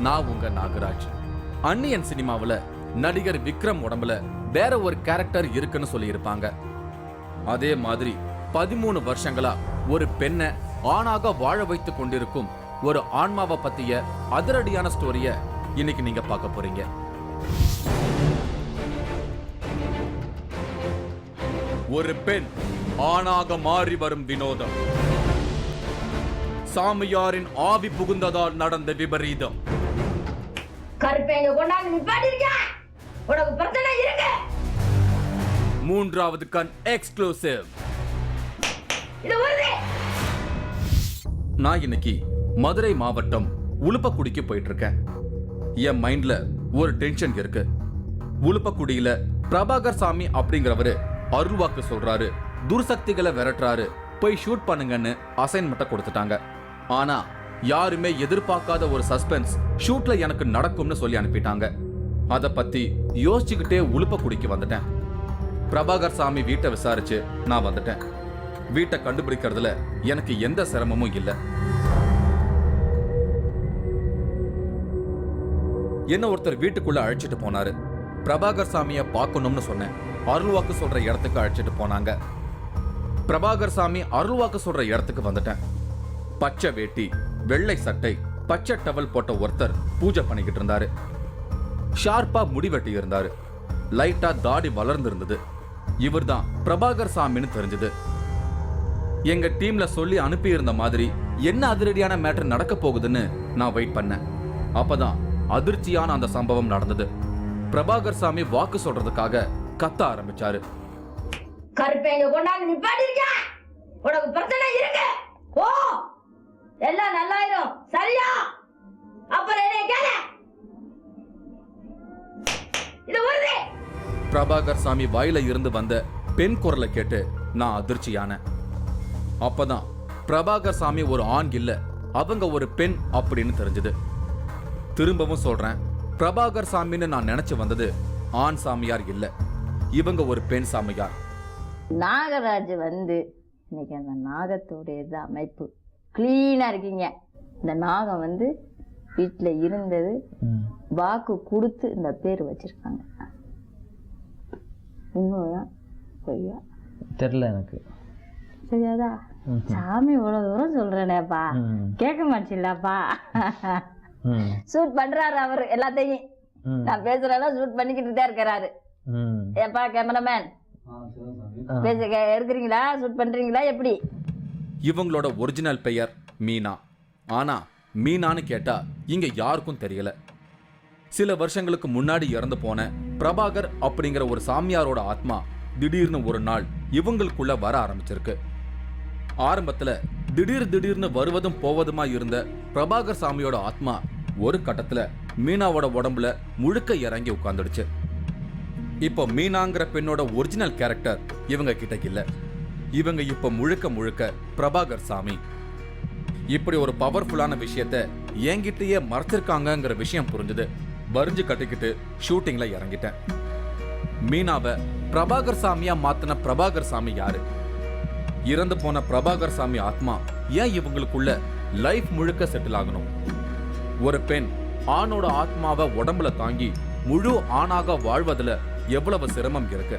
நான் உங்க நாகராஜ். அன்னியன் சினிமாவில் நடிகர் விக்ரம் உடம்புல வேற ஒரு கேரக்டர் இருக்குன்னு சொல்லி இருப்பாங்க. அதே மாதிரி 13 வருஷங்களா ஒரு பெண்ணை ஆணாக வாழ வைத்துக் கொண்டிருக்கும் ஒரு ஆன்மாவை பத்திய அதிரடியான ஸ்டோரிய இன்னைக்கு நீங்க பார்க்க போறீங்க. ஒரு பெண் ஆணாக மாறி வரும் வினோதம், சாமியாரின் ஆவி புகுந்ததால் நடந்த விபரீதம். மூன்றாவது கண் எக்ஸ்க்ளூசிவ். நான் இன்னைக்கு மதுரை மாவட்டம் உலுப்பக்குடிக்கு போயிட்டு இருக்கேன். என் மைண்ட்ல ஒரு டென்ஷன் இருக்கு. உலுப்பக்குடியில பிரபாகர் சாமி அப்படிங்கிறவரு அருள்வாக்கு சொல்றாரு, துர்சக்திகளை விரட்டுறாரு, போய் ஷூட் பண்ணுங்கன்னு அசைன்மெண்ட்டை கொடுத்துட்டாங்க. ஆனா யாருமே எதிர்பார்க்காத ஒரு சஸ்பென்ஸ் ஷூட்ல எனக்கு நடக்கும்னு சொல்லி அனுப்பிட்டாங்க. அதை பத்தி யோசிச்சுக்கிட்டே உலுப்பக்குடிக்கு வந்துட்டேன். பிரபாகர் சாமி வீட்டை விசாரிச்சு நான் வந்துட்டேன். வீட்டை கண்டுபிடிக்கிறதுல எனக்கு எந்த சிரமமும் இல்லை. என்ன ஒருத்தர் வீட்டுக்குள்ள அழைச்சிட்டு போனாரு. பிரபாகர் சாமியை பார்க்கணும்னு சொன்னேன். அருள்வாக்கு சொல்ற இடத்துக்கு அழைச்சிட்டு போனாங்க. பிரபாகர் சாமி அருள்வாக்கு சொல்ற இடத்துக்கு வந்துட்டேன். பச்சை வேட்டி, வெள்ளை சட்டை, பச்சை டவல் போட்ட ஒருத்தர் பூஜை பண்ணிக்கிட்டு இருந்தாரு. ஷார்ப்பா முடி வெட்டி இருந்தாரு. லைட்டா தாடி வளர்ந்து இருந்தது. இவர்தான் பிரபாகர் சாமின்னு தெரிஞ்சது. எங்க டீம்ல சொல்லி அனுப்பி இருந்த மாதிரி என்ன அதிரடியான மேட்டர் நடக்க போகுதுன்னு நான் வெயிட் பண்ணேன். அப்பதான் அதிர்ச்சியான அந்த சம்பவம் நடந்தது. பிரபாகர் சாமி வாக்கு சொல்றதுக்காக கத்த ஆரம்பிச்சாரு. கருப்பேங்க கொண்டாந்து நிப்பாட்டிருக்க, உனக்கு பிரச்சனை இருக்கு, ஓ எல்லாம் நல்லாயிரும், சரியா? அப்புறம் என்ன கேள? இது வருது. பிரபாகர் சாமி வாயில இருந்து வந்த பெண் குரலை கேட்டு நான் அதிர்ச்சியான. அப்பதான் பிரபாகர் சாமி ஒரு ஆண் இல்ல, அவங்க ஒரு பெண் அப்படின்னு தெரிஞ்சது. திரும்பவும் சொல்றேன், பிரபாகர் சாமின்னு நான் நினைச்சு வந்தது ஆண் சாமியார் இல்ல, இவங்க ஒரு பெண் சாமியார். நாகராஜ் இன்னைக்கு அந்த நாகத்தோடைய அமைப்பு கிளீனா இருக்கீங்க. இந்த நாகம் வீட்டுல இருந்தது, வாக்கு கொடுத்து இந்த பேர் வச்சிருக்காங்க. உண்மையா பொய்யா தெரியல எனக்கு. சரியாதா? சாமி இவ்வளவு தூரம் சொல்றேனேப்பா, கேட்க மாட்டீங்களாப்பா? ஷூட் பண்றாரு அவரு எல்லாத்தையும். நான் பேசுறேன்னா ஷூட் பண்ணிக்கிட்டு தான் இருக்கிறாரு. ஏப்பா கேமராமேன், எடுக்கிறீங்களா, ஷூட் பண்றீங்களா, எப்படி? இவங்களோட ஒரிஜினல் பெயர் மீனா. ஆனா மீனான்னு கேட்டா இங்க யாருக்கும் தெரியல. சில வருஷங்களுக்கு முன்னாடி இறந்து போன பிரபாகர் அப்படிங்கிற ஒரு சாமியாரோட ஆத்மா திடீர்னு ஒரு நாள் இவங்களுக்குள்ள வர ஆரம்பிச்சிருக்கு. ஆரம்பத்துல திடீர்னு வருவதும் போவதுமா இருந்த பிரபாகர் சாமியோட ஆத்மா ஒரு கட்டத்துல மீனாவோட உடம்புல முழுக்க இறங்கி உட்கார்ந்துடுச்சு. இப்போ மீனாங்கிற பெண்ணோட ஒரிஜினல் கேரக்டர் இவங்க கிட்ட இல்ல. இவங்க இப்ப முழுக்க பிரபாகர் சாமி. இப்படி ஒரு பவர்ஃபுல்லான விஷயத்த என்கிட்டயே மறைச்சிருக்காங்கிற விஷயம் புரிஞ்சுது. வரிஞ்சு கட்டிக்கிட்டு ஷூட்டிங்ல இறங்கிட்டேன். மீனாவை பிரபாகர் சாமியா மாத்தின பிரபாகர் சாமி யாரு? இறந்து போன பிரபாகர் சாமி ஆத்மா ஏன் இவங்களுக்குள்ள லைஃப் முழுக்க செட்டில் ஆகணும்? ஒரு பெண் ஆணோட ஆத்மாவை உடம்புல தாங்கி முழு ஆணாக வாழ்வதுல எவ்வளவு சிரமம் இருக்கு,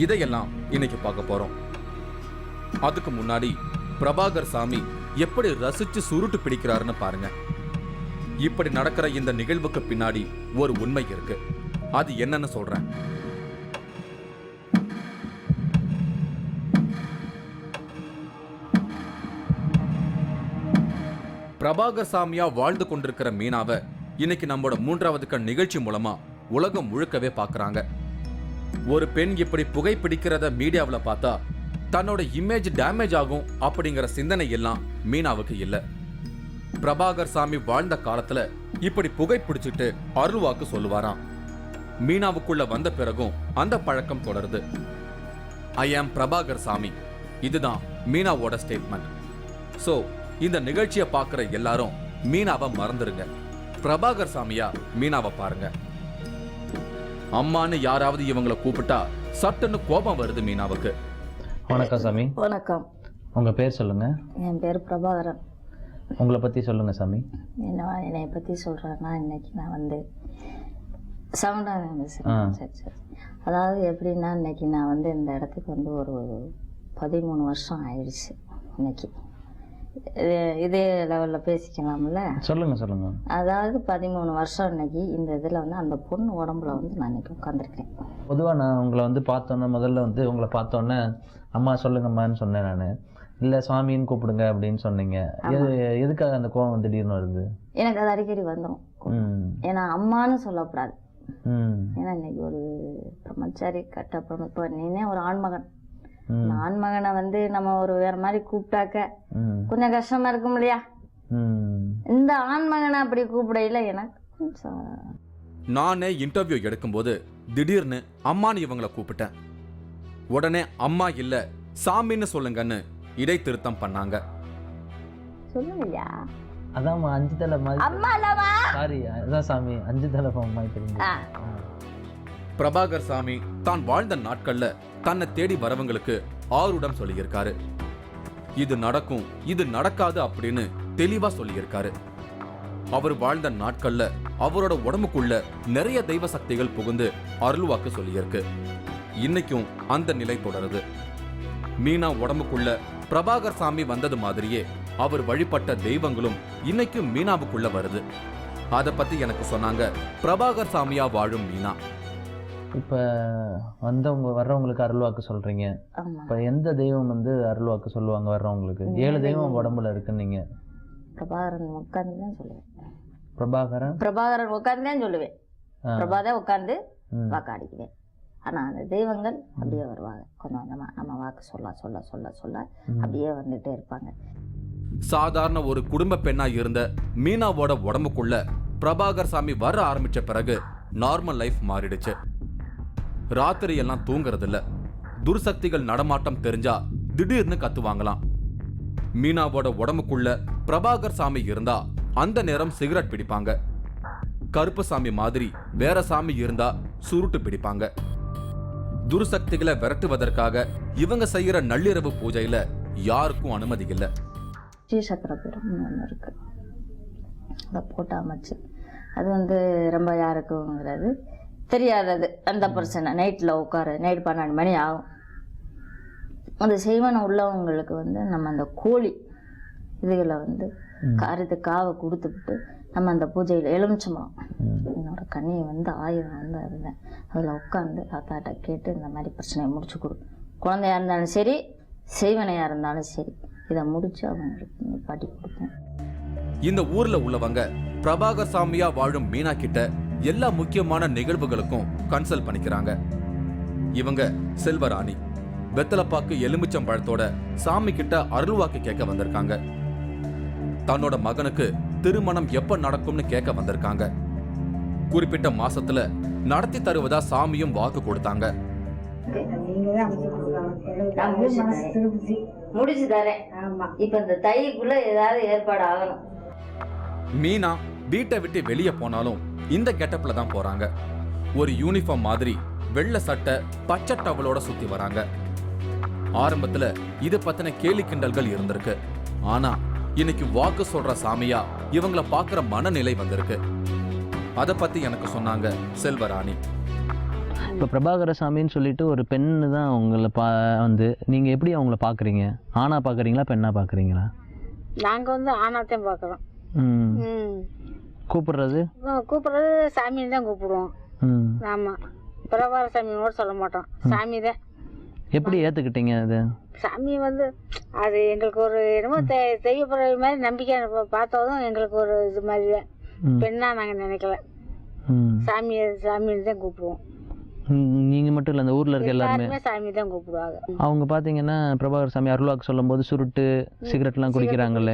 இதையெல்லாம் இன்னைக்கு பார்க்க போறோம். அதுக்கு முன்னாடி பிரபாகர் சாமி எப்படி ரசிச்சு சுருட்டு பிடிக்கிறாருன்னு பாருங்க. இப்படி நடக்கிற இந்த நிகழ்வுக்கு பின்னாடி ஒரு உண்மை இருக்கு. அது என்னன்னு சொல்றேன். பிரபாகர் சாமியா வாழ்ந்து கொண்டிருக்கிற மீனாவை இன்னைக்கு நம்மளோட 3வது கண் நிகழ்ச்சி மூலமா உலகம் முழுக்கவே பார்க்கறாங்க. ஒரு பெண் இப்படி புகைப்பிடிக்கிறத மீடியாவில் பார்த்தா தன்னோட இமேஜ் டேமேஜ் ஆகும் அப்படிங்கிற சிந்தனை எல்லாம் மீனாவுக்கு இல்ல. பிரபாகர் சாமி வாழ்ந்த காலத்துல இப்படி புகைப்பிடிச்சிட்டு அருள்வாக்கு சொல்லுவாராம். மீனாவுக்குள்ள வந்த பிறகும் அந்த பழக்கம் தொடருது. ஐ ஆம் பிரபாகர் சாமி, இதுதான் மீனாவோட ஸ்டேட்மெண்ட். சோ இந்த நிகழ்ச்சியை பார்க்கிற எல்லாரும் மீனாவை மறந்துருங்க. பிரபாகர் சாமியா மீனாவை பாருங்க. அம்மான்னு யாராவது இவங்களை கூப்பிட்டா சட்டுன்னு கோபம் வருது மீனாவுக்கு. வணக்கம் சாமி. வணக்கம். உங்க பேர் சொல்லுங்க. என் பேர் பிரபாகரன். உங்களை பற்றி சொல்லுங்கள் சாமி. என்னை பற்றி சொல்கிறேன்னா, இன்னைக்கு நான் வந்து சவுண்டாக சரி. அதாவது எப்படின்னா, இன்னைக்கு நான் வந்து இந்த இடத்துக்கு வந்து ஒரு 13 வருஷம் ஆயிடுச்சு. இன்னைக்கு இதே லெவலில் பேசிக்கலாம்ல? சொல்லுங்கள். அதாவது 13 வருஷம் இன்னைக்கு இந்த இதில் வந்து அந்த பொண்ணு உடம்புல வந்து நான் இன்னைக்கு உட்காந்துருக்கேன். பொதுவாக நான் உங்களை வந்து பார்த்தோன்னே, முதல்ல வந்து உங்களை பார்த்தோன்னே அம்மா சொல்லுங்கம்மான்னு சொன்னேன். நான் இல்லை சுவாமின்னு கூப்பிடுங்க அப்படின்னு சொன்னீங்க. எதுக்காக அந்த கோவம் திடீர்னு வருது? எனக்கு அது அடிக்கடி வந்துடும். ஏன்னா அம்மானு சொல்லக்கூடாது. ஏன்னா இன்னைக்கு ஒரு பிரம்மச்சாரி கட்ட இப்போ நீனே ஒரு ஆண்மகன். ஆண்மகனை வந்து நம்ம ஒரு வேற மாதிரி கூப்பிட்டாக்க கொஞ்சம் கஷ்டமா இருக்கும் இல்லையா? இந்த ஆண்மகனை அப்படி கூப்பிடையில எனக்கு நானே இன்டர்வியூ எடுக்கும்போது திடீர்னு அம்மான்னு இவங்களை கூப்பிட்டேன். உடனே அம்மா இல்ல சாமின்னு சொல்லுங்கன்னு இடை திருத்தம் பண்ணாங்க. சொல்லுங்க. அதான் 5 தலை மாதிரி. அம்மா இல்லவா? சாரி, அதான் சாமி 5 தலை மாதிரி தெரியுது. பிரபாகர் சாமி தான் வாழ்ந்த நாட்கள்ல தன்னை தேடி வரவங்களுக்கு ஆறுடம் சொல்லியிருக்காரு. இது நடக்கும், இது நடக்காது அப்படின்னு தெளிவா சொல்லியிருக்காரு. அவர் வாழ்ந்த நாட்கள்ல அவரோட உடம்புக்குள்ள நிறைய தெய்வ சக்திகள் புகுந்து அருள்வாக்கு சொல்லியிருக்கு. இன்னைக்கும் அந்த நிலை தொடருது. மீனா உடம்புக்குள்ள பிரபாகர் சாமி வந்தது மாதிரியே அவர் வழிபட்ட தெய்வங்களும் இன்னைக்கும் மீனாவுக்குள்ள வருது. அத பத்தி எனக்கு சொன்னாங்க பிரபாகர் சாமியா வாழும் மீனா. இப்போ வர்றவங்களுக்கு அருள்வாக்கு சொல்றீங்க. இப்போ எந்த தெய்வம் வந்து அருள்வாக்கு சொல்லுவாங்க வர்றவங்களுக்கு? 7 தெய்வம் உடம்புல இருக்குன்னீங்க. பிரபாகரன் உட்காந்து தான் சொல்லுவேன். பிரபாகரன் உட்காந்து தான் சொல்லுவேன். பிரபாதான் உட்காந்து வாக்காடிக்குவேன். ஆனா அந்த தெய்வங்கள் அப்படியே வருவாங்க. கொஞ்சம் கொஞ்சமா நம்ம வாக்கு சொல்ல சொல்ல சொல்ல சொல்ல அப்படியே வந்துட்டே இருப்பாங்க. சாதாரண ஒரு குடும்ப பெண்ணா இருந்த மீனாவோட உடம்புக்குள்ள பிரபாகர் சாமி வர ஆரம்பிச்ச பிறகு நார்மல் லைஃப் மாறிடுச்சு. ராத்திரி எல்லாம் தூங்குறது இல்ல. துர்சக்திகள் நடமாட்டம் தெரிஞ்சா திடீர்னு கத்துவாங்களாம். மீனாவோட உடம்புக்குள்ள பிரபாகர் சாமி இருந்தா அந்த நேரம் சிகரெட் பிடிப்பாங்க. கருப்பு சாமி மாதிரி வேற சாமி இருந்தா சுருட்டு பிடிப்பாங்க. துர்சக்திகளை விரட்டுவதற்காக இவங்க செய்யற நள்ளிரவு பூஜையில யாருக்கும் அனுமதி இல்ல. ஸ்ரீசக்கரபீடம் ஒன்று இருக்கு, அதை போட்டு அமைச்சு அது வந்து ரொம்ப யாருக்குங்கிறது தெரியாதது. அந்த பிரச்சனை நைட்டில் உட்கார நைட் 12 மணி ஆகும். அந்த செய்வன உள்ளவங்களுக்கு வந்து நம்ம அந்த கோழி இதுகளை வந்து காவை கொடுத்துவிட்டு நம்ம அந்த பூஜையில் எலுமிச்சம்பழம் என்னோட கண்ணியை வந்து 1000 வந்து இருந்தேன். அதில் உட்காந்து தாத்தாட்ட கேட்டு இந்த மாதிரி பிரச்சனையை முடிச்சு கொடு. குழந்தையா இருந்தாலும் சரி, செய்வனையாக இருந்தாலும் சரி, இதை முடிச்சு அவங்களுக்கு பாட்டி கொடுப்பேன். இந்த ஊர்ல உள்ளவங்க பிரபாகர் சாமியா வாழும் மீனா கிட்ட எல்லா முக்கியமான நிகழ்வுகளுக்கும் கன்சல்ட் பண்ணிக்கிறாங்க. இவங்க செல்வராணி வெத்தலப்பாக்கு எலுமிச்சம் பழத்தோட சாமி கிட்ட அருள்வாக்கு கேட்க வந்திருக்காங்க. தன்னோட மகனுக்கு திருமணம் எப்ப நடக்கும்னு கேட்க வந்திருக்காங்க. குறிப்பிட்ட மாசத்துல நடத்தி தருவதா சாமியும் வாக்கு கொடுத்தாங்க. முடிச்சு தரேன். இப்ப இந்த தைக்குள்ள ஏதாவது ஏற்பாடு ஆகணும். மீனா வீட்டை விட்டு வெளியே போனாலும் இந்த கெட்டப்ல தான் போறாங்க. ஒரு யூனிஃபார்ம் மாதிரி வெள்ளை சட்டை பச்சை டவலோட சுத்தி வராங்க. ஆரம்பத்துல இது பத்தின கேலி கிண்டல்கள் இருந்திருக்கு. ஆனா இன்னைக்கு வாக்கு சொல்ற சாமியா இவங்கள பாக்குற மனநிலை வந்திருக்கு. அத பத்தி எனக்கு சொன்னாங்க செல்வராணி. இப்போ பிரபாகர சாமின்னு சொல்லிட்டு ஒரு பெண்ணு தான் உங்களை வந்து நீங்கள் எப்படி அவங்கள பார்க்குறீங்க? ஆணா பார்க்குறீங்களா பெண்ணா பார்க்குறீங்களா? நாங்கள் வந்து ஆணாத்தையும் பார்க்குறோம். கூப்பிடுறது சாமின்னு தான் கூப்பிடுவோம். ஆமாம், பிரபாகர சாமியோட சொல்ல மாட்டோம், சாமி தான். எப்படி ஏற்றுக்கிட்டீங்க அது? சாமி வந்து அது எங்களுக்கு ஒரு என்னமோ தெய்வப்புற மாதிரி நம்பிக்கை பார்த்ததும் எங்களுக்கு ஒரு இது மாதிரி தான். பெண்ணா நாங்கள் நினைக்கல, சாமின்னு தான் கூப்பிடுவோம். நீங்கள் மட்டும் இல்லை, அந்த ஊரில் இருக்க எல்லாருமே சாமி தான் கூப்பிடுவாங்க. அவங்க பார்த்தீங்கன்னா பிரபாகர் சாமி அருள்வாக்கு சொல்லும் போது சுருட்டு சிகரெட்லாம் குடிக்கிறாங்கல்ல,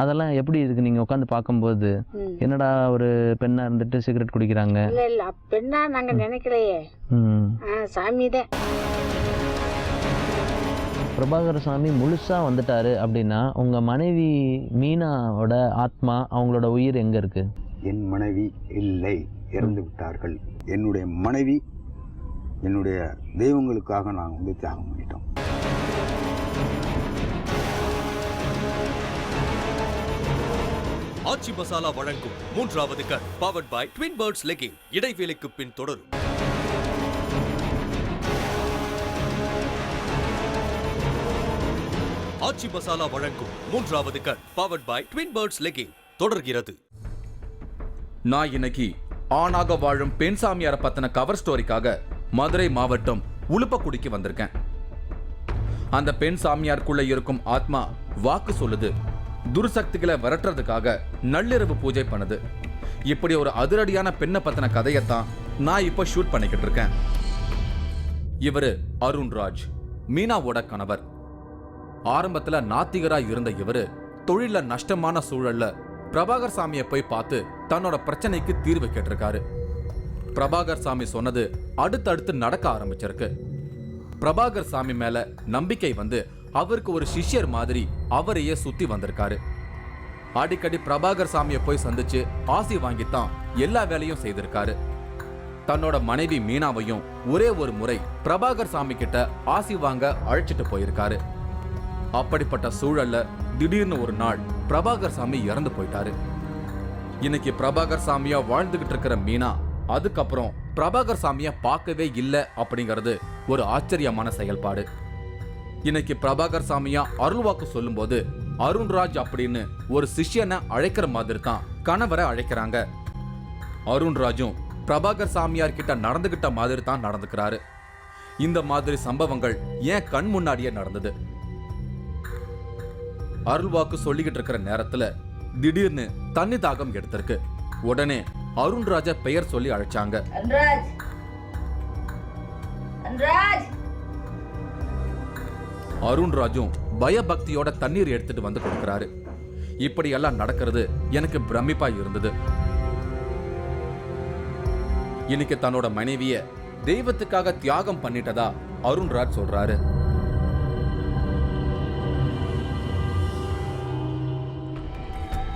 அதெல்லாம் எப்படி இருக்கு நீங்கள் உட்காந்து பார்க்கும்போது? என்னடா ஒரு பெண்ணா இருந்துட்டு சிகரெட் குடிக்கிறாங்க? இல்லை இல்லை, பெண்ணா நாங்கள் நினைக்கலையே, சாமி தான். பிரபாகர சாமி முழுசாக வந்துட்டாரு அப்படின்னா உங்கள் மனைவி மீனாவோட ஆத்மா, அவங்களோட உயிர் எங்கே இருக்கு? என் மனைவி இல்லை, இறந்து விட்டார்கள். என்னுடைய மனைவி என்னுடைய தெய்வங்களுக்காக நாங்கள் வந்து தியாகம் பண்ணிட்டோம். ஆச்சி மசாலா வழங்கும் 3வது கண் powered by Twin Birds legging. இடைவேளைக்கு பின் தொடரும். ஆச்சி மசாலா வழங்கும் 3வது கண் powered by Twin Birds legging தொடர்கிறது. நான் இன்னைக்கு ஆணாக வாழும் பெண் சாமியார பத்தின கவர் ஸ்டோரிக்காக மதுரை மாவட்டம் உலுப்பக்குடிக்கு வந்திருக்கேன். அந்த பெண் சாமியாருக்குள்ள இருக்கும் ஆத்மா வாக்கு சொல்லுது, துர்சக்திகளை விரட்டுறதுக்காக நள்ளிரவு பூஜை பண்ணுது. இப்படி ஒரு அதிரடியான பெண்ணை பத்தின கதையத்தான் நான் இப்ப ஷூட் பண்ணிக்கிட்டு இருக்கேன். இவரு அருண்ராஜ், மீனாவோட கணவர். ஆரம்பத்துல நாத்திகரா இருந்த இவரு தொழில நஷ்டமான சூழல்ல பிரபாகர் சாமியை போய் பார்த்து தன்னோட பிரச்சனைக்கு தீர்வு கேட்டிருக்காரு. பிரபாகர் சாமி சொன்னது அடுத்தடுத்து நடக்க ஆரம்பிச்சிருக்கு. பிரபாகர் சாமி மேல நம்பிக்கை வந்து அவருக்கு ஒரு சிஷ்யர் மாதிரி அவரையே சுத்தி வந்திருக்காரு. அடிக்கடி பிரபாகர் சாமியை போய் சந்திச்சு ஆசி வாங்கித்தான் எல்லா வேலையும் செய்திருக்காரு. தன்னோட மனைவி மீனாவையும் ஒரே ஒரு முறை பிரபாகர் சாமி கிட்ட ஆசி வாங்க அழைச்சிட்டு போயிருக்காரு. அப்படிப்பட்ட சூழல்ல திடீர்னு ஒரு நாள் பிரபாகர் சாமி இறந்து போயிட்டாரு. இன்னைக்கு பிரபாகர் சாமியா வாழ்ந்துகிட்டு இருக்கிற மீனா அதுக்கப்புறம் பிரபாகர் சாமிய பார்க்கவே இல்லை அப்படிங்கிறது ஒரு ஆச்சரியமான செயல்பாடு. இன்னைக்கு பிரபாகர் சாமியா அருள்வாக்கு சொல்லும் போது அருண்ராஜ் அப்படின்னு ஒரு சிஷ்யனை அழைக்கிற மாதிரி தான் கணவரை அழைக்கிறாங்க. அருண்ராஜும் பிரபாகர் சாமியார் கிட்ட நடந்துகிட்ட மாதிரி தான் நடந்துக்கிறாரு. இந்த மாதிரி சம்பவங்கள் ஏன் கண் முன்னாடியே நடந்தது. அருள்வாக்கு சொல்லிக்கிட்டு இருக்கிற நேரத்துல திடீர்னு தண்ணி தாகம் எடுத்திருக்கு. உடனே அருண்ராஜ பெயர் சொல்லி அழைச்சாங்க. அருண்ராஜும் பயபக்தியோட தண்ணீர் எடுத்துட்டு வந்து கொடுக்கிறாரு. இப்படி எல்லாம் நடக்கிறது எனக்கு பிரமிப்பா இருந்தது. இன்னைக்கு தன்னோட மனைவிய தெய்வத்துக்காக தியாகம் பண்ணிட்டதா அருண்ராஜ் சொல்றாரு.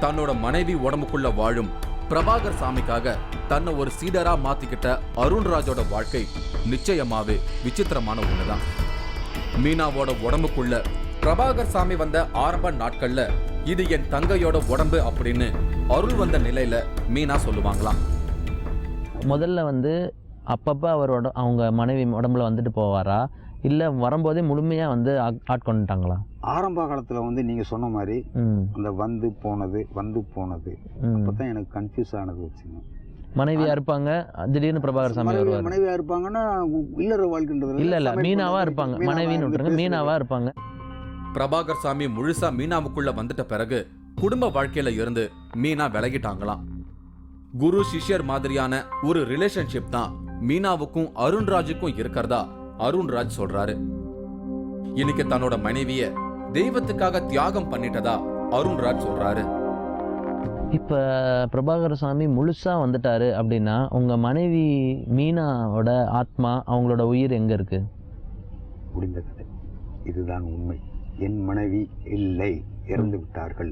தன்னோட மனைவி உடம்புக்குள்ள வாழும் பிரபாகர் சாமிக்காக தன்னை ஒரு சீடரா மாத்திக்கிட்ட அருண்ராஜோட வாழ்க்கை நிச்சயமாவே விசித்திரமான ஒண்ணுதான். மீனாவோட உடம்புக்குள்ள பிரபாகர் சாமி வந்த ஆரம்ப நாட்கள்ல இது என் தங்கையோட உடம்பு அப்படின்னு அருள் வந்த நிலையில மீனா சொல்லுவாங்களாம். முதல்ல வந்து அப்பப்போ அவரோட அவங்க மனைவி உடம்புல வந்துட்டு போவாரா, இல்லை வரும்போதே முழுமையாக வந்து ஆட்கொண்டுட்டாங்களா? ஆரம்ப காலத்தில் வந்து நீங்கள் சொன்ன மாதிரி அந்த வந்து போனது அப்பதான் எனக்கு கன்ஃபியூஸ் ஆனது வச்சுங்க. மனைவியா இருப்பாங்க, திடீர்னு பிரபாகர் சாமி வருவார். மனைவியா இருப்பாங்கன்னா இல்லற வாழ்க்கைன்றது இல்ல மீனாவா இருப்பாங்க. மனைவின்னு விட்டுருங்க, மீனாவா இருப்பாங்க. பிரபாகர் சாமி முழுசா மீனாவுக்குள்ள வந்துட்ட பிறகு குடும்ப வாழ்க்கையில இருந்து மீனா விலகிட்டாங்களாம். குரு சிஷ்யர் மாதிரியான ஒரு ரிலேஷன்ஷிப் தான் மீனாவுக்கும் அருண்ராஜுக்கும் இருக்கிறதா அருண்ராஜ் சொல்றாரு. இன்னைக்கு தன்னோட மனைவிய தெய்வத்துக்காக தியாகம் பண்ணிட்டதா அருண்ராஜ் சொல்றாரு. இப்ப பிரபாகர சாமி முழுசா வந்துட்டாரு அப்படின்னா உங்க மனைவி மீனாவோட ஆத்மா, அவங்களோட உயிர் எங்க இருக்கு? முடிந்த கதை. இதுதான் உண்மை. என் மனைவி இல்லை, இறந்து விட்டார்கள்.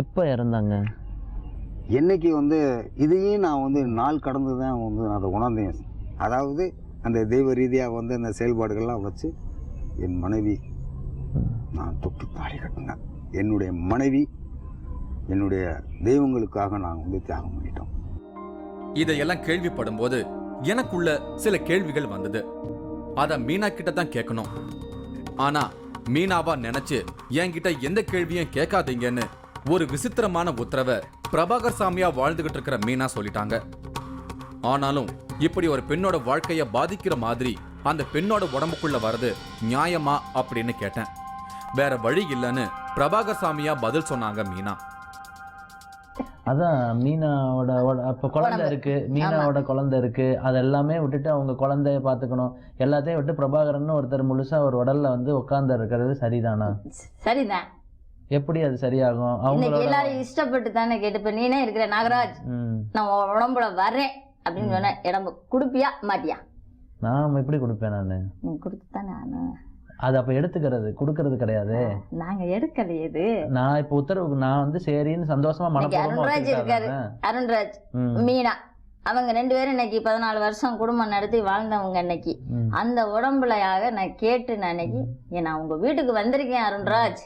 எப்ப இறந்தாங்க? என்னைக்கு வந்து இதையும் நான் வந்து நாள் கடந்து தான் வந்து அதை உணர்ந்தேன். அதாவது அந்த தெய்வ ரீதியாக வந்து அந்த செயல்பாடுகள்லாம் வச்சு என் மனைவி நான் தொட்டு தாலி கட்டினேன். என்னுடைய மனைவி என்னுடைய தெய்வங்களுக்காக நான் வந்து தியாகம் பண்ணிட்டோம். இதையெல்லாம் கேள்விப்படும் போது எனக்குள்ள சில கேள்விகள் வந்தது. அத மீனா கிட்ட தான் கேட்கணும். ஆனா மீனாவா நினைச்சு என்கிட்ட எந்த கேள்வியும் கேட்காதீங்கன்னு ஒரு விசித்திரமான உத்தரவை பிரபாகர் சாமியா வாழ்ந்துகிட்டு இருக்கிற மீனா சொல்லிட்டாங்க. ஆனாலும் இப்படி ஒரு பெண்ணோட வாழ்க்கைய பாதிக்கிற மாதிரி அந்த பெண்ணோட உடம்புக்குள்ள வர்றது நியாயமா அப்படின்னு கேட்டேன். வேற வழி இல்லைன்னு பிரபாகர் சாமியா பதில் சொன்னாங்க மீனா. அதான் மீனாவோட இப்போ குழந்தை இருக்கு, மீனாவோட குழந்தை இருக்கு, அதெல்லாமே விட்டுட்டு அவங்க குழந்தைய பார்த்துக்கணும், எல்லாத்தையும் விட்டு பிரபாகரன் ஒருத்தர் முழுசா ஒரு உடல்ல வந்து உட்கார்ந்து இருக்கிறது சரிதானா? சரிதான். எப்படி அது சரியாகும்? அவங்க எல்லாரும் இஷ்டப்பட்டு தானே கேட்டுப்ப. நீனே இருக்கிற நாகராஜ், நான் உடம்புல வர்றேன் அப்படின்னு சொன்ன உடம்பு கொடுப்பியா மாட்டியா? நான் எப்படி கொடுப்பேன்? நானு நீ கொடுத்துதானே. அது அப்ப எடுத்துக்கிறது கொடுக்கறது கிடையாது. நாங்க எடுக்கலையே. இது நான் இப்ப உத்தரவு நான் வந்து சரின்னு சந்தோஷமா அருண்ராஜ் இருக்காரு, அருண்ராஜ் மீனா அவங்க 2 பேரும் இன்னைக்கு 14 வருஷம் குடும்பம் நடத்தி வாழ்ந்தவங்க. இன்னைக்கு அந்த உடம்புலையாக நான் கேட்டு நான் இன்னைக்கு நான் உங்க வீட்டுக்கு வந்திருக்கேன். அருண்ராஜ்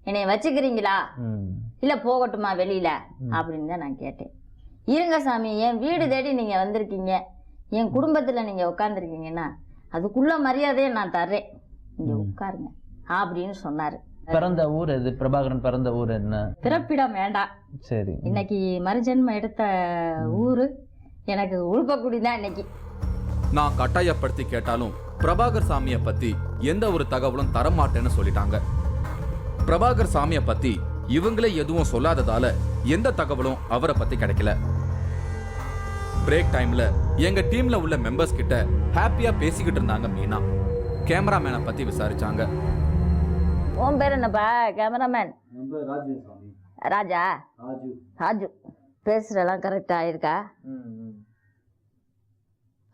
என்னைய வச்சுக்கிறீங்களா? இல்லை போகட்டுமா வெளியில் அப்படின்னு தான் நான் கேட்டேன். இருங்க சாமி, என் வீடு தேடி நீங்கள் வந்திருக்கீங்க, என் குடும்பத்தில் நீங்கள் உட்காந்துருக்கீங்கன்னா அதுக்குள்ள மரியாதையை நான் தர்றேன், இங்கே உட்காருங்க அப்படின்னு சொன்னார். பிறந்த ஊர் எது? பிரபாகரன் பிறந்த ஊர் என்ன? பிறப்பிடம் வேண்டாம், சரி, இன்னைக்கு மறுஜென்மம் எடுத்த ஊர் எனக்கு உழுப்பக்குடி தான் இன்னைக்கு. நான் கட்டாயப்படுத்தி கேட்டாலும் பிரபாகர் சாமியை பத்தி எந்த ஒரு தகவலும் தரமாட்டேன்னு சொல்லிட்டாங்க. பிரபாகர் சாமியை பத்தி இவங்களே எதுவும் சொல்லாததால எந்த தகவலும் அவரை பத்தி கிடைக்கல. பிரேக் டைம்ல எங்க டீம்ல உள்ள மெம்பர்ஸ் கிட்ட ஹாப்பியா பேசிக்கிட்டு இருந்தாங்க மீனா. கேமராமேனை பத்தி விசாரிச்சாங்க. உன் பேர் என்னப்பா கேமராமேன்? ராஜா. ராஜு. பேசுறதெல்லாம் கரெக்டா இருக்கா?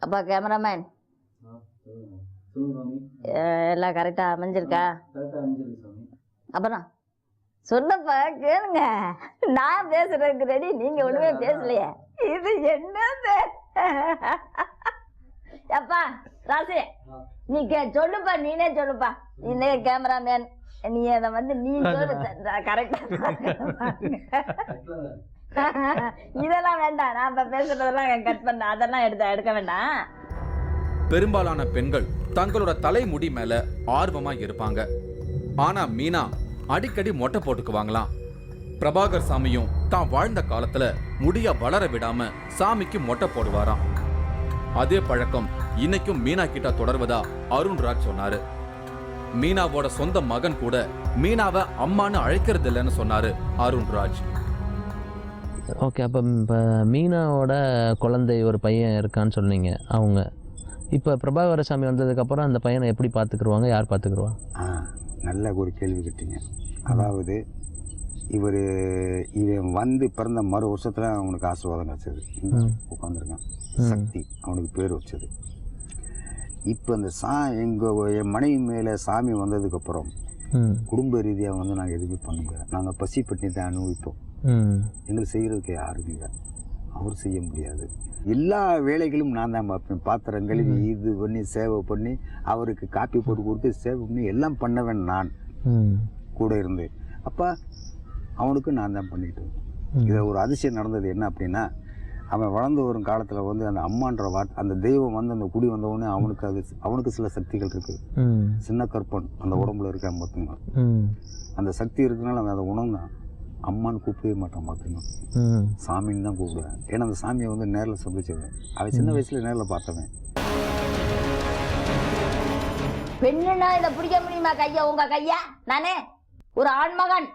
அப்பா கேமராமேன் எல்லாம் கரெக்டா அமைஞ்சிருக்கா? அப்புறம் சொல்லப்பா, கேளுங்க. நான் பேசுறதுக்கு ரெடி, நீங்க ஒண்ணுமே பேசலையே. இது என்னது? அப்பா ராசி, நீ சொல்லுப்பா, நீனே சொல்லுப்பா. நீனே கேமராமேன், நீ அதை நீ சொல்லு. கரெக்டா இதெல்லாம் வேண்டாம், நான் இப்ப பேசுறதெல்லாம் கட் பண்ண, அதெல்லாம் எடுக்க வேண்டாம். பெரும்பாலான பெண்கள் தங்களோட தலைமுடி மேல ஆர்வமா இருப்பாங்க. ஆனா மீனா அடிக்கடி மொட்டை போட்டுக்குவாங்களாம். பிரபாகர் சாமியும் தான் வாழ்ந்த காலத்துல முடிய வளர விடாம சாமிக்கு மொட்டை போடுவாராம். அதே பழக்கம் இன்னைக்கும் மீனா கிட்ட தொடர்வதா அருண்ராஜ் சொன்னாரு. மீனாவோட சொந்த மகன் கூட மீனாவை அம்மான்னு அழைக்கிறது இல்லைன்னு சொன்னாரு அருண்ராஜ். ஓகே, அப்போ இப்போ மீனாவோட குழந்தை ஒரு பையன் இருக்கான்னு சொன்னீங்க. அவங்க இப்போ பிரபாகர சாமி வந்ததுக்கப்புறம் அந்த பையனை எப்படி பார்த்துக்குருவாங்க? யார் பார்த்துக்குருவா? நல்ல ஒரு கேள்வி கேட்டீங்க. அதாவது இவன் வந்து பிறந்த மறு வருஷத்தில் அவனுக்கு ஆசீர்வாதம் கிடைச்சது. உட்காந்துருக்கான். சக்தி அவனுக்கு பேர் வச்சது. இப்போ அந்த என் மனைவி மேலே சாமி வந்ததுக்கப்புறம் குடும்ப ரீதியாக நாங்கள் எதுவுமே பண்ண முடியாது. நாங்கள் பசி பட்டினி தான் அனுபவிப்போம். எங்களுக்கு செய்கிறதுக்கு யாரும் இல்லை, அவர் செய்ய முடியாது. எல்லா வேலைகளும் நான் தான் பார்ப்பேன். பாத்திரம் கழுவி இது பண்ணி சேவை பண்ணி அவருக்கு காப்பி போட்டு கொடுத்து சேவை பண்ணி எல்லாம் பண்ணவேன் நான் கூட இருந்து. அப்போ அவனுக்கு நான் தான் பண்ணிக்கிட்டு. இதில் ஒரு அதிசயம் நடந்தது என்ன அப்படின்னா, அவன் வளர்ந்து வரும் காலத்தில் அந்த அம்மான்ற வார்த்தை, அந்த தெய்வம் அந்த குடி வந்தவுடனே அவனுக்கு சில சக்திகள் இருக்குது. சின்ன கற்பன் அந்த உடம்புல இருக்கான் பார்த்துங்க. அந்த சக்தி இருக்குனால அவன் அதை உணர்ந்தான். அம்மான்னு கூப்பிடவே மாட்டான் பார்த்துங்க, சாமின்னு தான் கூப்பிடுவேன். ஏன்னா அந்த சாமியை நேரில் சந்திச்சவன். அவன் சின்ன வயசுல நேரில் பார்த்தவன். பெண்ணுன்னா இதை பிடிக்க முடியுமா கையா? உங்க கையா நானே ஒரு ஆண்மகன்,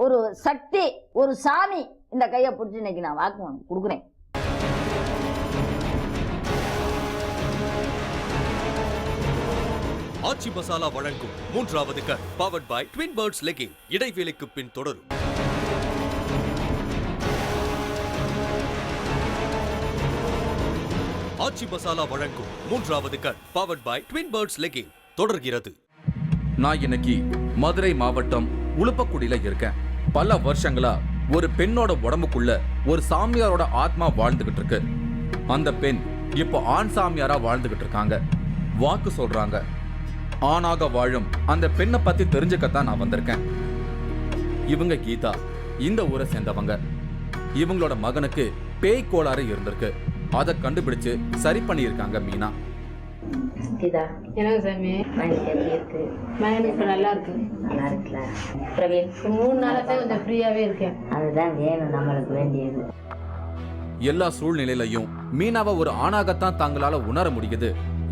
ஒரு சக்தி, ஒரு சாமி, இந்த கையை பிடிச்சி இன்னைக்கு நான் வாக்கு கொடுக்குறேன். ஆச்சி மசாலா வழங்கும் 3வது cut powered by Twin Birds legging. இடைவேளைக்கு பின் தொடரும். ஆச்சி மசாலா வழங்கும் 3வது cut powered by Twin Birds legging தொடர்கிறது. நான் இன்னைக்கு மதுரை மாவட்டம் உளுப்பக்குடியில இருக்கேன். பல வருஷங்களா ஒரு பெண்ணோட உடம்புக்குள்ள ஒரு சாமியாரோட ஆத்மா வாழ்ந்துகிட்டு இருக்கு. அந்த பெண் இப்போ ஆண் சாமியாரா வாழ்ந்துகிட்டு இருக்காங்க. வாக்கு சொல்றாங்க. ஆணாக வாழும் அந்த பெண்ணை பத்தி தெரிஞ்சுக்கத்தான் நான் வந்திருக்கேன். இவங்க கீதா, இந்த ஊரை சேர்ந்தவங்க. இவங்களோட மகனுக்கு பேய் கோளாறு இருந்திருக்கு. அதை கண்டுபிடிச்சு சரி பண்ணியிருக்காங்க மீனா. கீதா, என்ன சாமி மகனுக்கு எப்படி இருக்கு? மகனுக்கு இப்போ நல்லா இருக்கு. நல்லா இருக்குல்ல பிரவீன்? 3 நாளாவே கொஞ்சம் ஃப்ரீயாவே இருக்கேன். அதுதான் வேணும் நம்மளுக்கு வேண்டியது. எல்லா சூழ்நிலையிலையும் மீனாவை ஒரு ஆணாகத்தான் தங்களால உணர முடியுது.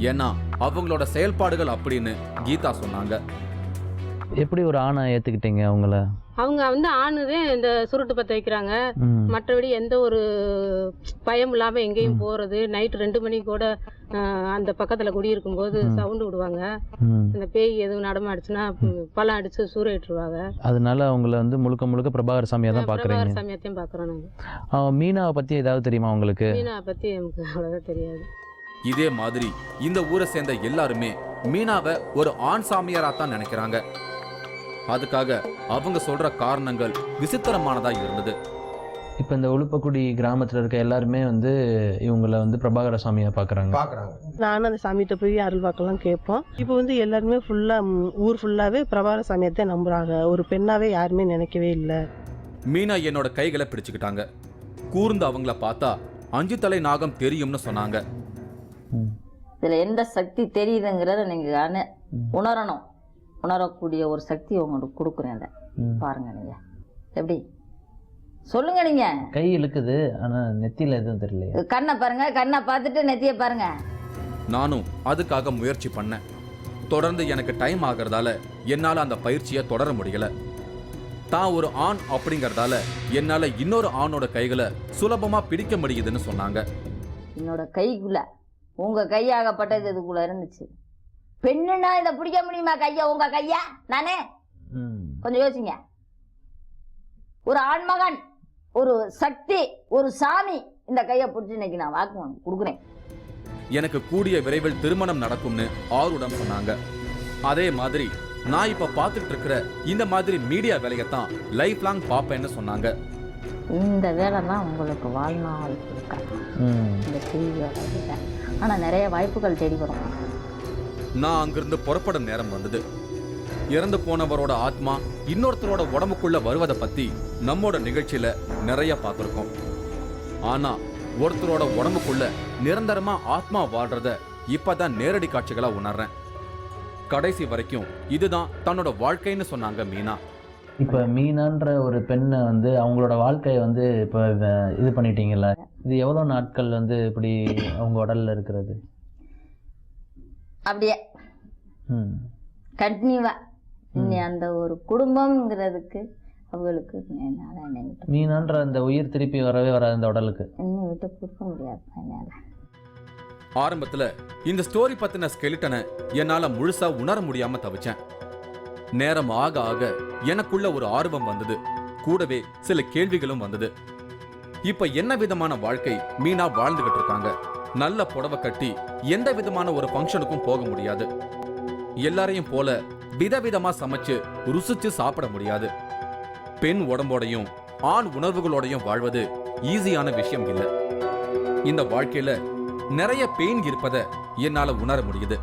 ஏன்னா அவங்களோட செயல்பாடுகள் அப்படின்னு கீதா சொன்னாங்க. எப்படி ஒரு ஆணை ஏத்துக்கிட்டீங்க அவங்கள? அவங்க ஆணுதே இந்த சுருட்டு பற்ற வைக்கிறாங்க. மற்றபடி எந்த ஒரு பயம் இல்லாமல் எங்கேயும் போகிறது. நைட்டு 2 மணிக்கு கூட அந்த பக்கத்தில் குடியிருக்கும் போது சவுண்டு விடுவாங்க. அந்த பேய் எதுவும் நடமாடுச்சுன்னா பழம் அடித்து சூறையிட்டுருவாங்க. அதனால அவங்கள முழுக்க முழுக்க பிரபாகர சாமியை தான் பார்க்குறீங்க? பிரபாகர சாமியத்தையும் பார்க்குறோம் நாங்கள். மீனாவை பற்றி ஏதாவது தெரியுமா உங்களுக்கு? மீனாவை பற்றி எனக்கு அவ்வளோதான் தெரியாது. இதே மாதிரி இந்த ஊரை சேர்ந்த எல்லாருமே மீனாவை ஒரு ஆண் சாமியாரா தான் நினைக்கிறாங்க. அதுக்காக அவங்க சொல்ற காரணங்கள் விசித்திரமானதா இருந்தது. இப்போ இந்த உளுப்பக்குடி கிராமத்தில் இருக்க எல்லாருமே இவங்களை பிரபாகர சாமியை பார்க்குறாங்க. நானும் அந்த சாமிகிட்ட போய் அருள் வாக்கெல்லாம் கேட்போம். இப்போ எல்லாருமே ஃபுல்லாக ஊர் ஃபுல்லாகவே பிரபாகர சாமியை தான் நம்புகிறாங்க. ஒரு பெண்ணாவே யாருமே நினைக்கவே இல்லை. மீனா என்னோட கைகளை பிடிச்சுக்கிட்டாங்க. கூர்ந்து அவங்கள பார்த்தா 5 தலை நாகம் தெரியும்னு சொன்னாங்க. இதுல எந்த சக்தி தெரியுதுங்கிறத நீங்க உணரணும். உணரக்கூடிய ஒரு சக்தி உங்களுக்கு கொடுக்குறேன். பாருங்க நீங்க எப்படி சொல்லுங்க. நீங்க கை இழுக்குது, ஆனா நெத்தியில எதுவும் தெரியல. கண்ணை பாருங்க, கண்ணை பார்த்துட்டு நெத்திய பாருங்க. நானும் அதுக்காக முயற்சி பண்ணேன். தொடர்ந்து எனக்கு டைம் ஆகிறதால என்னால அந்த பயிற்சியை தொடர முடியல. தான் ஒரு ஆண் அப்படிங்கறதால என்னால இன்னொரு ஆணோட கைகளை சுலபமா பிடிக்க முடியுதுன்னு சொன்னாங்க. என்னோட கைக்குள்ள உங்க கையாகப்பட்டது இதுக்குள்ள இருந்துச்சு. பெண்ணுன்னா இதை பிடிக்க முடியுமா கையா? உங்க கையா? நானே கொஞ்சம் யோசிங்க. ஒரு ஆண்மகன், ஒரு சக்தி, ஒரு சாமி இந்த கையை பிடிச்சி இன்னைக்கு நான் வாக்கு கொடுக்குறேன். எனக்கு கூடிய விரைவில் திருமணம் நடக்கும்னு ஆருடம் சொன்னாங்க. அதே மாதிரி நான் இப்ப பார்த்துட்டு இருக்கிற இந்த மாதிரி மீடியா வேலையத்தான் லைஃப் லாங் பார்ப்பேன்னு சொன்னாங்க. இந்த வேலை தான் உங்களுக்கு வாழ்நாள் கொடுக்க இந்த டிவியோட வேலை. ஆனா நிறைய வாய்ப்புகள் தேடி வரும். நான் அங்கிருந்து புறப்படும் நேரம் வந்தது. இறந்து போனவரோட ஆத்மா இன்னொருத்தரோட உடம்புக்குள்ள வருவதை பத்தி நம்மோட நிகழ்ச்சியில நிறைய பார்த்திருக்கோம். ஆனா ஒருத்தரோட உடம்புக்குள்ள நிரந்தரமா ஆத்மா வாழ்றத இப்பதான் நேரடி காட்சிகளா உணர்றேன். கடைசி வரைக்கும் இதுதான் தன்னோட வாழ்க்கைன்னு சொன்னாங்க மீனா. இப்ப மீனான்ற ஒரு பெண்ணை வந்து அவங்களோட வாழ்க்கையை வந்து இப்ப இது பண்ணிட்டீங்கல்ல, இது எவ்வளவு நாட்கள் வந்து இப்படி அவங்க உடல்ல இருக்கிறது? அப்படியே கண்டினியூவா அந்த ஒரு குடும்பம்ங்கிறதுக்கு அவங்களுக்கு மீனான்ற அந்த உயிர் திருப்பி வரவே வராது அந்த உடலுக்கு. என்னை விட்டு கொடுக்க முடியாது என்னால. ஆரம்பத்துல இந்த ஸ்டோரி பத்தின ஸ்கெலிட்டனை என்னால முழுசா உணர முடியாம தவிச்சேன். நேரம் ஆக ஆக எனக்குள்ள ஒரு ஆர்வம் வந்தது. கூடவே சில கேள்விகளும் வந்தது. இப்ப என்ன விதமான வாழ்க்கை மீனா வாழ்ந்துகிட்டு இருக்காங்க? நல்ல புடவை கட்டி எந்த விதமான ஒரு ஃபங்க்ஷனுக்கும் போக முடியாது. எல்லாரையும் போல விதவிதமா சமைச்சு ருசிச்சு சாப்பிட முடியாது. பெண் உடம்போடையும் ஆண் உணர்வுகளோடையும் வாழ்வது ஈஸியான விஷயம் இல்லை. இந்த வாழ்க்கையில நிறைய பெயின் இருப்பதை என்னால உணர முடியுது.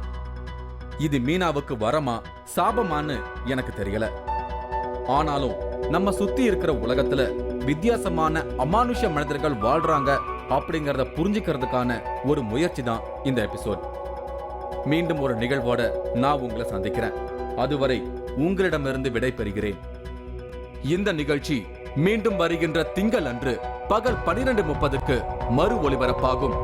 இது மீனாவுக்கு வரமா சாபமான்னு எனக்கு தெரியல. ஆனாலும் நம்ம சுத்தி இருக்கிற உலகத்துல வித்தியாசமான அமானுஷ மனிதர்கள் வாழ்றாங்க அப்படிங்கறத புரிஞ்சுக்கிறதுக்கான ஒரு முயற்சி தான் இந்த எபிசோட். மீண்டும் ஒரு நிகழ்வோட நான் உங்களை சந்திக்கிறேன். அதுவரை உங்களிடமிருந்து விடை பெறுகிறேன். இந்த நிகழ்ச்சி மீண்டும் வருகின்ற திங்கள் அன்று பகல் 12:30க்கு மறு ஒளிபரப்பாகும்.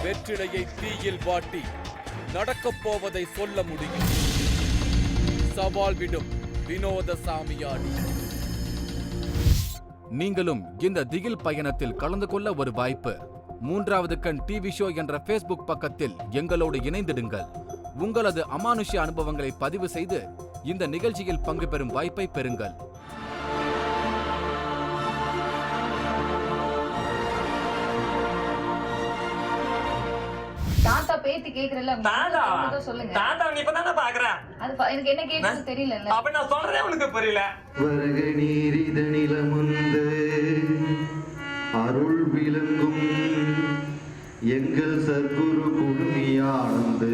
வெற்றிலையை தீயில் வாட்டி நடக்கப் போவதை சொல்ல முடியும். சவால் விடும் வினோத சாமியாடி. நீங்களும் இந்த திகில் பயணத்தில் கலந்து கொள்ள ஒரு வாய்ப்பு. 3வது கண் டிவி ஷோ என்ற Facebook பக்கத்தில் எங்களோடு இணைந்திடுங்கள். உங்களது அமானுஷ்ய அனுபவங்களை பதிவு செய்து இந்த நிகழ்ச்சியில் பங்கு பெறும் வாய்ப்பை பெறுங்கள். தாத்தா பேத்தி கேக்குறல சொல்லுங்க. தாத்தா நீ இப்பதானே பாக்குற. அது எனக்கு என்ன கேக்குறது தெரியல. அப்ப நான் சொல்றதே உனக்கு புரியல. வருக நீரிதனிலமுந்து அருள் விளங்கும் எங்கள் சத்குரு குழுமியானந்து